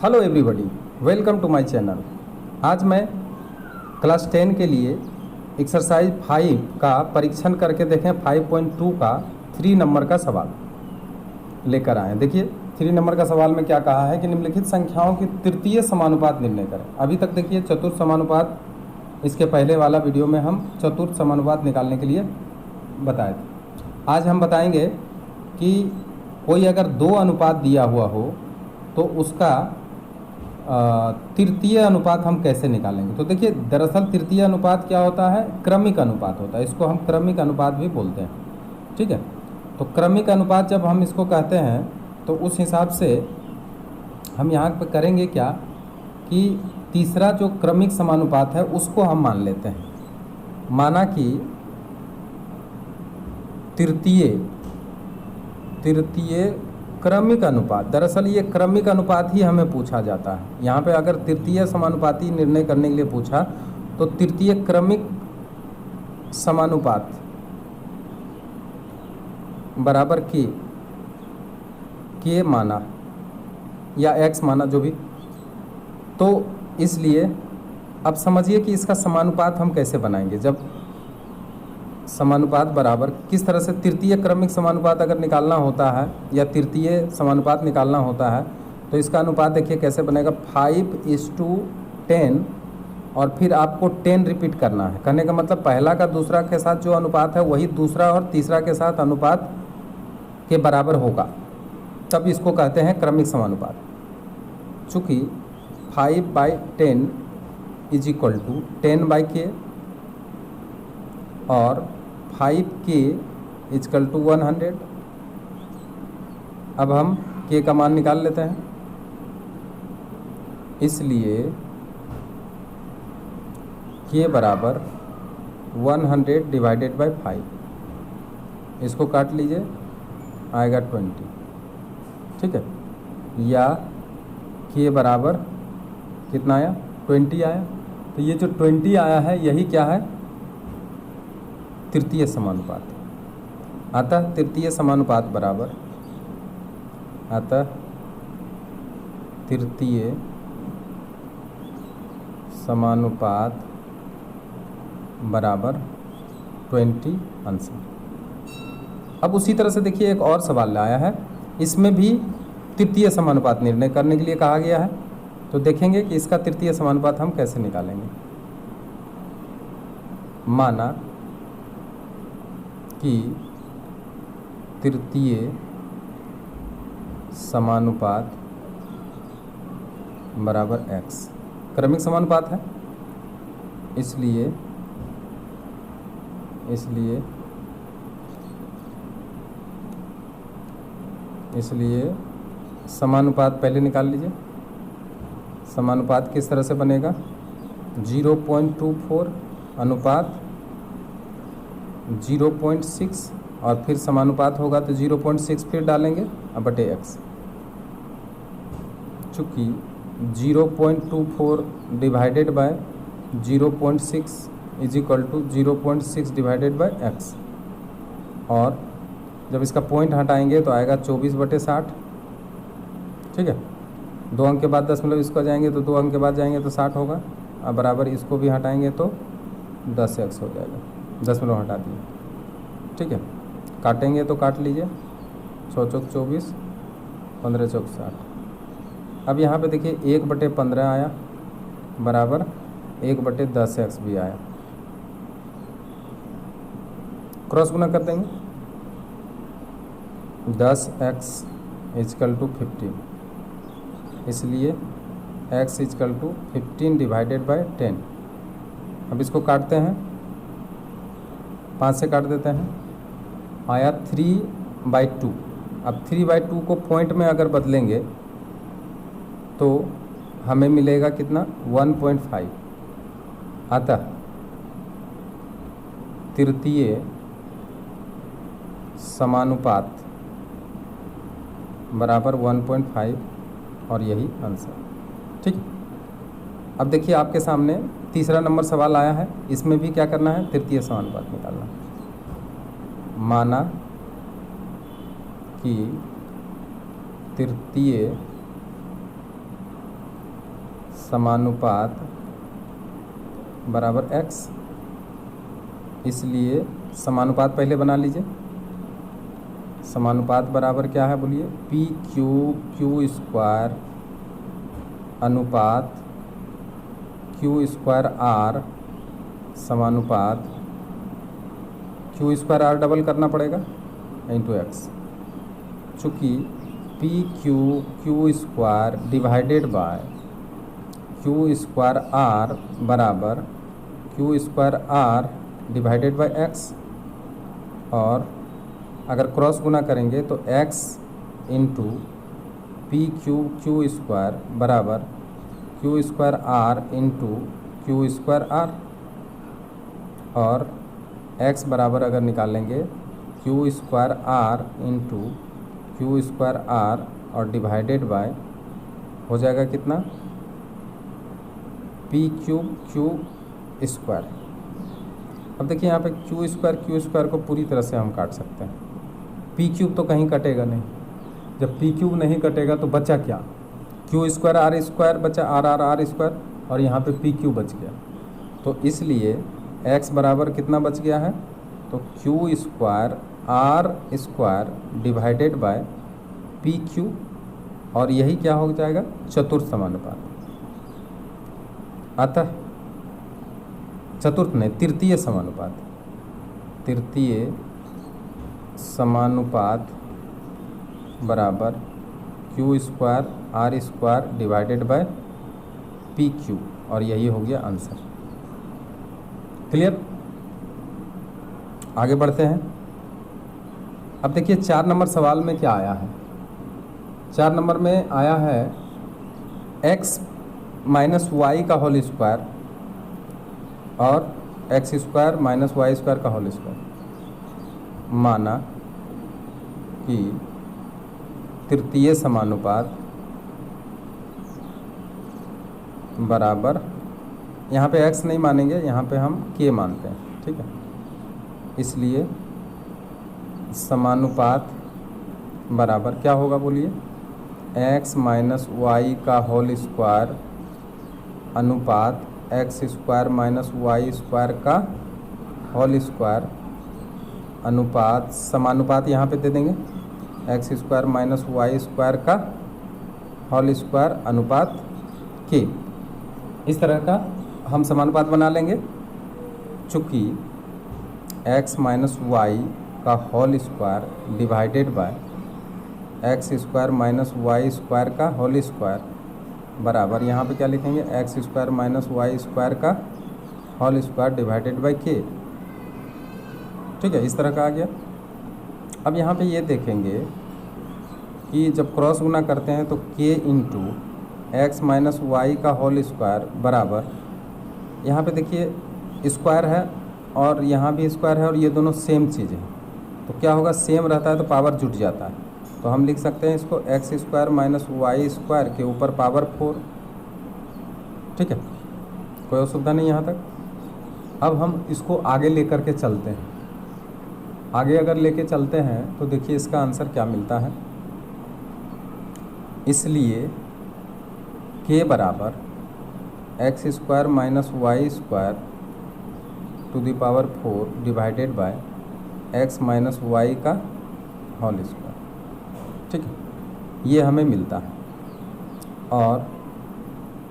Hello everybody, welcome to my channel. आज मैं class 10 के लिए एक्सरसाइज 5 का परीक्षण करके देखें 5.2 का 3 नंबर का सवाल लेकर आए। देखिए 3 नंबर का सवाल में क्या कहा है कि निम्नलिखित संख्याओं की तृतीय समानुपात निर्णय करें। अभी तक देखिए चतुर्थ समानुपात, इसके पहले वाला वीडियो में हम चतुर्थ समानुपात निकालने के लिए बताए थे। आज हम बताएंगे कि कोई अगर 2 अनुपात दिया हुआ हो तो उसका तृतीय अनुपात हम कैसे निकालेंगे। तो देखिए दरअसल तृतीय अनुपात क्या होता है, क्रमिक अनुपात होता है। इसको हम क्रमिक अनुपात भी बोलते हैं, ठीक है। तो क्रमिक अनुपात जब हम इसको कहते हैं तो उस हिसाब से हम यहाँ पे करेंगे क्या कि तीसरा जो क्रमिक समानुपात है उसको हम मान लेते हैं। माना कि तृतीय क्रमिक अनुपात, दरअसल ये क्रमिक अनुपात ही हमें पूछा जाता है। यहाँ पे अगर तृतीय समानुपाती निर्णय करने के लिए पूछा तो तृतीय क्रमिक समानुपात बराबर के माना या x माना, जो भी। तो इसलिए अब समझिए कि इसका समानुपात हम कैसे बनाएंगे। जब समानुपात बराबर किस तरह से तृतीय क्रमिक समानुपात अगर निकालना होता है या तृतीय समानुपात निकालना होता है तो इसका अनुपात देखिए कैसे बनेगा, 5:10 और फिर आपको 10 रिपीट करना है। कहने का मतलब पहला का दूसरा के साथ जो अनुपात है वही दूसरा और तीसरा के साथ अनुपात के बराबर होगा, तब इसको कहते हैं क्रमिक समानुपात। चूँकि 5/10 इज इक्वल टू 10/k और 5k इजकल टू 100। अब हम k का मान निकाल लेते हैं, इसलिए k बराबर 100 डिवाइडेड बाय 5। इसको काट लीजिए, आएगा 20, ठीक है। या k बराबर कितना आया, 20 आया। तो ये जो 20 आया है यही क्या है, तृतीय समानुपात। अतः तृतीय समानुपात बराबर, अतः तृतीय समानुपात बराबर 20%। अब उसी तरह से देखिए एक और सवाल लाया है, इसमें भी तृतीय समानुपात निर्णय करने के लिए कहा गया है। तो देखेंगे कि इसका तृतीय समानुपात हम कैसे निकालेंगे। माना कि तृतीय समानुपात बराबर x, क्रमिक समानुपात है, इसलिए समानुपात पहले निकाल लीजिए। समानुपात किस तरह से बनेगा, 0.24 अनुपात 0.6 और फिर समानुपात होगा तो 0.6 फिर डालेंगे अब बटे x। चूँकि 0.24 divided by 0.6 is equal to 0.6 divided by x, और जब इसका पॉइंट हटाएंगे तो आएगा 24/60, ठीक है। 2 अंक के बाद 10 इसको जाएंगे तो 2 अंक के बाद जाएंगे तो 60 होगा। अब बराबर इसको भी हटाएंगे तो 10x हो जाएगा, 10 हटा दिए, ठीक है। काटेंगे तो काट लीजिए, 6 चौक 24, 15 चौक 60। अब यहाँ पे देखिए 1/15 आया बराबर 1/10x भी आया। क्रॉस गुना कर देंगे, 10x इजकल टू 15, इसलिए x is equal to 15 divided by 10। अब इसको काटते हैं, 5 से काट देते हैं, आया 3/2। अब 3/2 को पॉइंट में अगर बदलेंगे तो हमें मिलेगा कितना, 1.5। अतः तृतीय समानुपात बराबर 1.5 और यही आंसर, ठीक। अब देखिए आपके सामने तीसरा नंबर सवाल आया है, इसमें भी क्या करना है, तृतीय समानुपात निकालना है। माना कि तृतीय समानुपात बराबर x, इसलिए समानुपात पहले बना लीजिए। समानुपात बराबर क्या है बोलिए, पी क्यू स्क्वायर अनुपात क्यू स्क्वायर आर समानुपात क्यू स्क्वायर आर डबल करना पड़ेगा इंटू एक्स। चूँकि P Q square divided by Q square R बराबर Q square R divided by x, और अगर क्रॉस गुना करेंगे तो x into P Q square बराबर Q square R into Q square R, और x बराबर अगर निकालेंगे Q square R into Q square R और डिवाइडेड बाय हो जाएगा कितना, पी क्यू स्क्वायर। अब देखिए यहाँ पे क्यू स्क्वायर को पूरी तरह से हम काट सकते हैं, पी क्यूब तो कहीं कटेगा नहीं। जब पी क्यूब नहीं कटेगा तो बचा क्या, क्यू स्क्वायर आर स्क्वायर बचा, आर स्क्वायर, और यहाँ पे पी क्यू बच गया। तो इसलिए x बराबर कितना बच गया है, तो Q square R square divided by P Q, और यही क्या हो जाएगा, चतुर्थ समानुपात। अतः चतुर्थ नहीं, तृतीय समानुपात, तृतीय समानुपात बराबर Q square R square divided by P Q, और यही हो गया आंसर। क्लियर, आगे बढ़ते हैं। अब देखिए 4 नंबर सवाल में क्या आया है। 4 नंबर में आया है x माइनस वाई का होल स्क्वायर और X square minus Y square का होल स्क्वायर। माना कि तृतीय समानुपात बराबर, यहाँ पे x नहीं मानेंगे, यहाँ पे हम k मानते हैं, ठीक है। इसलिए समानुपात बराबर क्या होगा बोलिए, x माइनस वाई का होल स्क्वायर अनुपात X square minus Y square का होल स्क्वायर अनुपात, समानुपात यहाँ पे दे देंगे X square minus Y square का होल स्क्वायर अनुपात के। इस तरह का हम समानुपात बना लेंगे। चूँकि x माइनस वाई का whole square divided by X square minus Y square का होल स्क्वायर बराबर, यहाँ पे क्या लिखेंगे, X square minus Y square का whole square divided by K. ठीक है, इस तरह का आ गया। अब यहाँ पे ये देखेंगे कि जब क्रॉस गुना करते हैं तो के इंटू एक्स माइनस वाई का होल स्क्वायर बराबर, यहाँ पे देखिए स्क्वायर है और यहाँ भी स्क्वायर है और ये दोनों सेम चीज़ है, तो क्या होगा, सेम रहता है तो पावर जुट जाता है। तो हम लिख सकते हैं इसको X square minus Y square के ऊपर पावर 4। ठीक है, कोई असुविधा नहीं यहाँ तक। अब हम इसको आगे लेकर के चलते हैं। आगे अगर लेके चलते हैं तो देखिए इसका आंसर क्या मिलता है। इसलिए के बराबर x square minus Y square to the power 4 divided by X minus Y का होल स्क्वायर। ठीक है, ये हमें मिलता है। और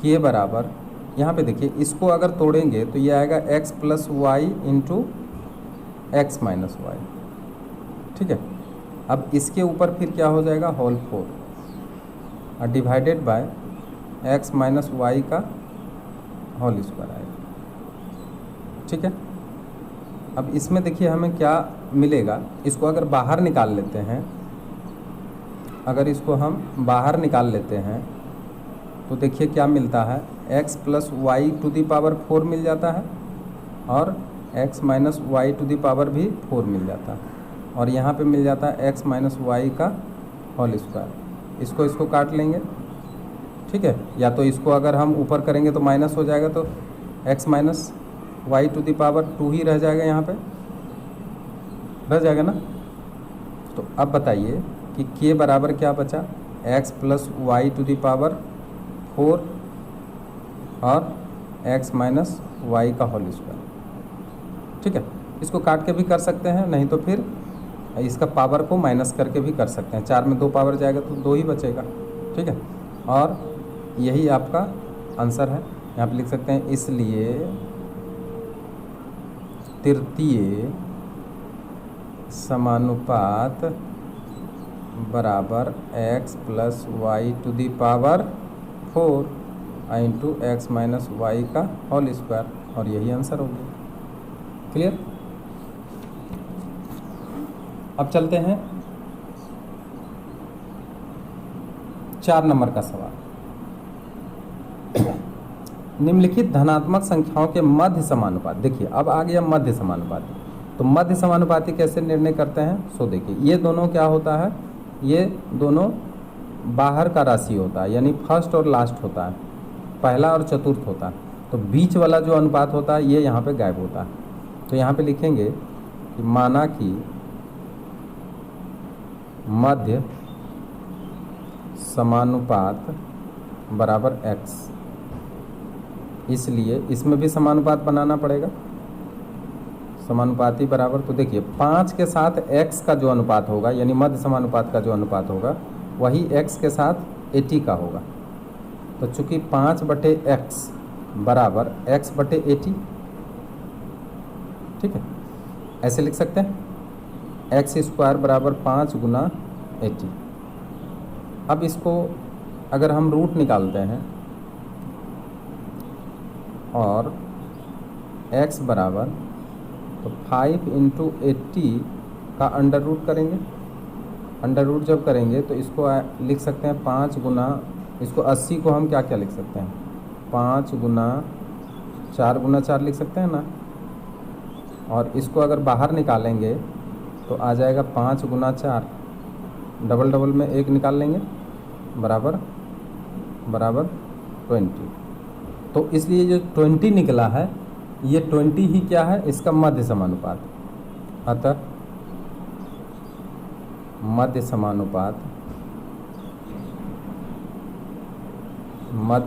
के बराबर यहाँ पे देखिए, इसको अगर तोड़ेंगे तो ये आएगा X plus Y into x minus Y. ठीक है, अब इसके ऊपर फिर क्या हो जाएगा, होल 4 और divided by X minus Y का होल स्क्वायर आएगा। ठीक है, अब इसमें देखिए हमें क्या मिलेगा, इसको अगर बाहर निकाल लेते हैं, अगर इसको हम बाहर निकाल लेते हैं तो देखिए क्या मिलता है, x plus Y to the power 4 मिल जाता है और x minus Y to the power भी 4 मिल जाता है, और यहाँ पे मिल जाता है x माइनस वाई का होल स्क्वायर। इसको काट लेंगे। ठीक है, या तो इसको अगर हम ऊपर करेंगे तो माइनस हो जाएगा, तो x minus Y to the power 2 ही रह जाएगा, यहाँ पे रह जाएगा ना। तो अब बताइए कि k बराबर क्या बचा, x plus Y to the power 4 और x माइनस वाई का होल स्क्वायर। ठीक है, इसको काट के भी कर सकते हैं, नहीं तो फिर इसका पावर को माइनस करके भी कर सकते हैं। 4 में 2 पावर जाएगा तो 2 ही बचेगा। ठीक है, और यही आपका आंसर है। यहाँ पे लिख सकते हैं इसलिए तृतीय समानुपात बराबर x plus Y to the power 4 into x minus Y का होल स्क्वायर, और यही आंसर हो गया। क्लियर। अब चलते हैं 4 नंबर का सवाल। निम्नलिखित धनात्मक संख्याओं के मध्य समानुपात। देखिए अब आ गया मध्य समानुपाती। तो मध्य समानुपाती कैसे निर्णय करते हैं? सो देखिए, ये दोनों क्या होता है, ये दोनों बाहर का राशि होता है, यानी फर्स्ट और लास्ट होता है, पहला और चतुर्थ होता है। तो बीच वाला जो अनुपात होता है ये यहाँ पे गायब होता है। तो यहाँ पे लिखेंगे कि माना कि मध्य समानुपात बराबर x, इसलिए इसमें भी समानुपात बनाना पड़ेगा। समानुपाती बराबर, तो देखिए 5 के साथ x का जो अनुपात होगा, यानी मध्य समानुपात का जो अनुपात होगा वही x के साथ 80 का होगा। तो चूंकि 5/x बराबर x/80, ठीक है, ऐसे लिख सकते हैं x² बराबर 5 गुना 80। अब इसको अगर हम रूट निकालते हैं और x बराबर, तो 5 इंटू 80 का अंडर रूट करेंगे। अंडर रूट जब करेंगे तो इसको लिख सकते हैं 5 गुना, इसको 80 को हम क्या क्या लिख सकते हैं, 5 गुना 4 लिख सकते हैं ना। और इसको अगर बाहर निकालेंगे तो आ जाएगा 5 गुना 4, डबल डबल में 1 निकाल लेंगे, बराबर 20। तो इसलिए जो 20 निकला है, ये 20 ही क्या है, इसका मध्य समानुपात। अतः मध्य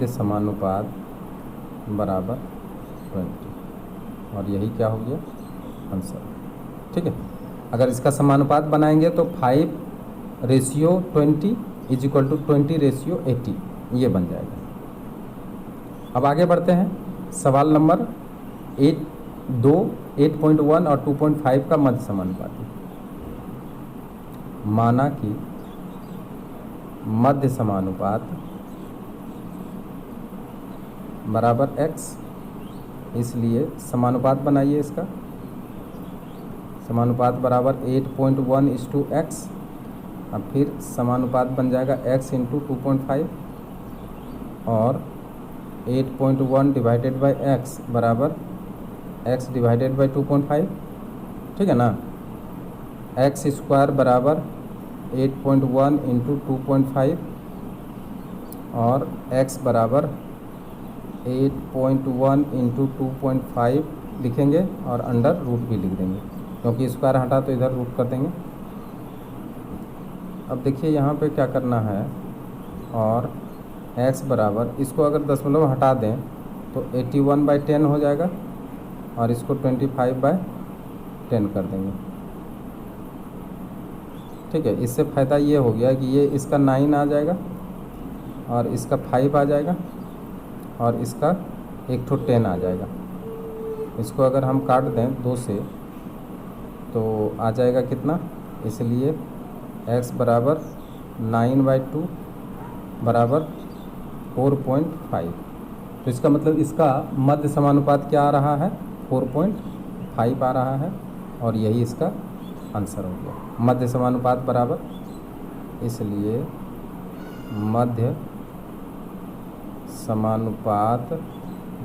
समानुपात बराबर 20, और यही क्या हो गया आंसर। ठीक है, अगर इसका समानुपात बनाएंगे तो 5:20 इज इक्वल टू 20:80, ये बन जाएगा। अब आगे बढ़ते हैं। सवाल नंबर 8.1 और 2.5 का मध्य समानुपाती। माना कि मध्य समानुपात बराबर x, इसलिए समानुपात बनाइए इसका। समानुपात बराबर 8.1:x, अब फिर समानुपात बन जाएगा x इंटू 2.5, और 8.1 डिवाइडेड बाई x बराबर x डिवाइडेड बाई 2.5। ठीक है ना। x² बराबर 8.1 इंटू 2.5, और x बराबर 8.1 इंटू 2.5 लिखेंगे, और अंडर रूट भी लिख देंगे, क्योंकि स्क्वायर हटा तो इधर रूट कर देंगे। अब देखिए यहाँ पे क्या करना है, और x बराबर, इसको अगर दशमलव हटा दें तो 81/10 हो जाएगा, और इसको 25/10 कर देंगे। ठीक है, इससे फ़ायदा ये हो गया कि ये इसका 9 आ जाएगा, और इसका 5 आ जाएगा, और इसका 10 आ जाएगा। इसको अगर हम काट दें 2 से तो आ जाएगा कितना, इसलिए x बराबर 9/2 बराबर 4.5। तो इसका मतलब इसका मध्य समानुपात क्या आ रहा है, 4.5 आ रहा है, और यही इसका आंसर हो गया। मध्य समानुपात बराबर, इसलिए मध्य समानुपात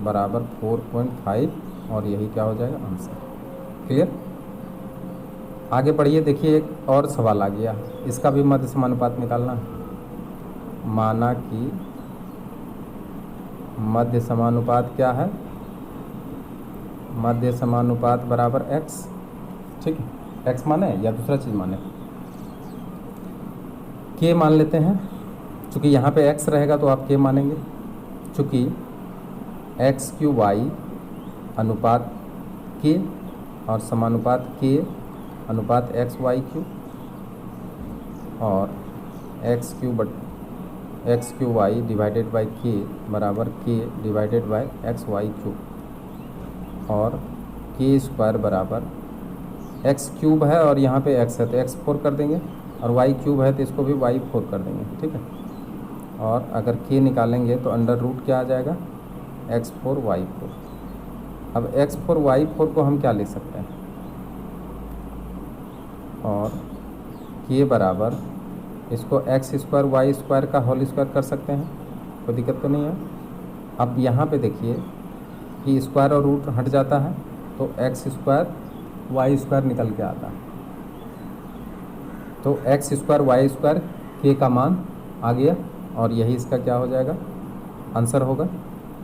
बराबर 4.5, और यही क्या हो जाएगा आंसर। क्लियर। आगे बढ़िए, देखिए एक और सवाल आ गया, इसका भी मध्य समानुपात निकालना है। माना कि मध्य समानुपात क्या है, मध्य समानुपात बराबर x। ठीक है, x माने या दूसरा चीज़ माने, k मान लेते हैं। चूँकि यहाँ पे x रहेगा तो आप k मानेंगे। चूँकि एक्स क्यू वाई अनुपात के और समानुपात के अनुपात एक्स वाई क्यू और X Q Y divided by के बराबर के divided by X Y Q और के स्क्वायर बराबर एक्स क्यूब है और यहाँ पे एक्स है तो एक्स 4 कर देंगे और वाई क्यूब है तो इसको भी वाई 4 कर देंगे, ठीक है। और अगर के निकालेंगे तो अंडर रूट क्या आ जाएगा, x4 y4। अब x4 y4 को हम क्या ले सकते हैं, और के बराबर इसको एक्स स्क्वायर वाई स्क्वायर का होल स्क्वायर कर सकते हैं, कोई दिक्कत तो नहीं है। अब यहाँ पे देखिए कि स्क्वायर और रूट हट जाता है तो एक्स स्क्वायर वाई स्क्वायर निकल के आता है, तो एक्स स्क्वायर वाई स्क्वायर के का मान आ गया और यही इसका क्या हो जाएगा, आंसर होगा।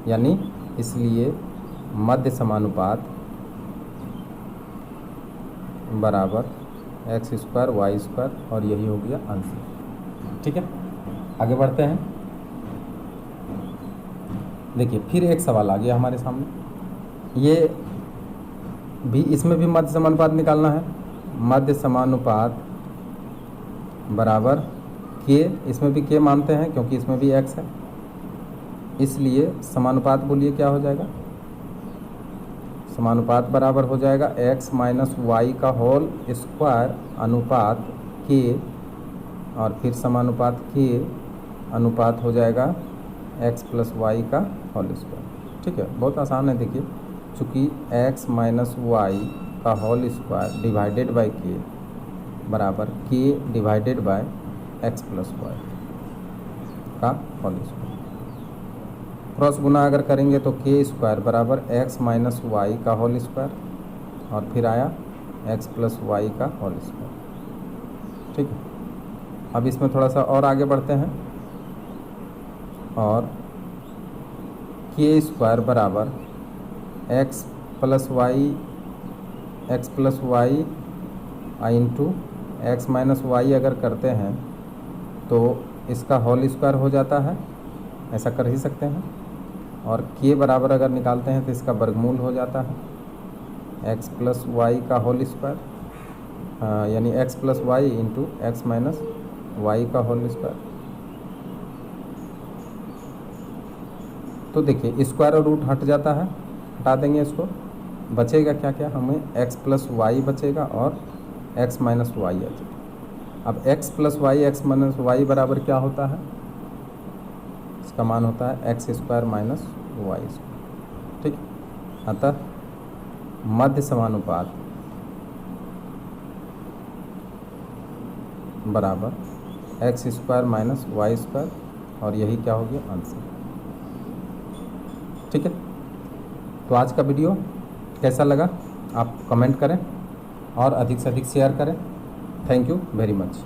यानी इसलिए मध्य समानुपात बराबर एक्स स्क्वायर वाई स्क्वायर और यही हो गया आंसर, ठीक है। आगे बढ़ते हैं। देखिए फिर एक सवाल आ गया हमारे सामने, ये भी इसमें भी मध्य समानुपात निकालना है। मध्य समानुपात बराबर के, इसमें भी के मानते हैं क्योंकि इसमें भी एक्स है, इसलिए समानुपात बोलिए क्या हो जाएगा, समानुपात बराबर हो जाएगा एक्स माइनस वाई का होल स्क्वायर अनुपात के और फिर समानुपात के अनुपात हो जाएगा एक्स प्लस वाई का होल स्क्वायर, ठीक है। बहुत आसान है। देखिए चूँकि एक्स माइनस वाई का होल स्क्वायर डिवाइडेड बाई के बराबर के divided by x plus y का होल स्क्वायर, क्रॉस गुना अगर करेंगे तो के स्क्वायर बराबर एक्स माइनस वाई का होल स्क्वायर और फिर आया एक्स प्लस वाई का होल स्क्वायर, ठीक है। अब इसमें थोड़ा सा और आगे बढ़ते हैं और के स्क्वायर बराबर x plus Y into x minus y अगर करते हैं तो इसका होल स्क्वायर हो जाता है, ऐसा कर ही सकते हैं। और के बराबर अगर निकालते हैं तो इसका वर्गमूल हो जाता है एक्स प्लस वाई का होल स्क्वायर, यानी x plus Y into x minus Y का होल स्क्वायर। तो देखिए स्क्वायर और रूट हट जाता है, हटा देंगे इसको, बचेगा क्या क्या, हमें एक्स प्लस वाई बचेगा और एक्स माइनस वाई आ जाएगा। अब एक्स प्लस माइनस वाई बराबर क्या होता है, इसका मान होता है x square minus Y square, ठीक। अतः मध्य समानुपात बराबर x square minus Y square और यही क्या हो गया, आंसर, ठीक है। तो आज का वीडियो कैसा लगा आप कमेंट करें और अधिक से अधिक शेयर करें। Thank you very much.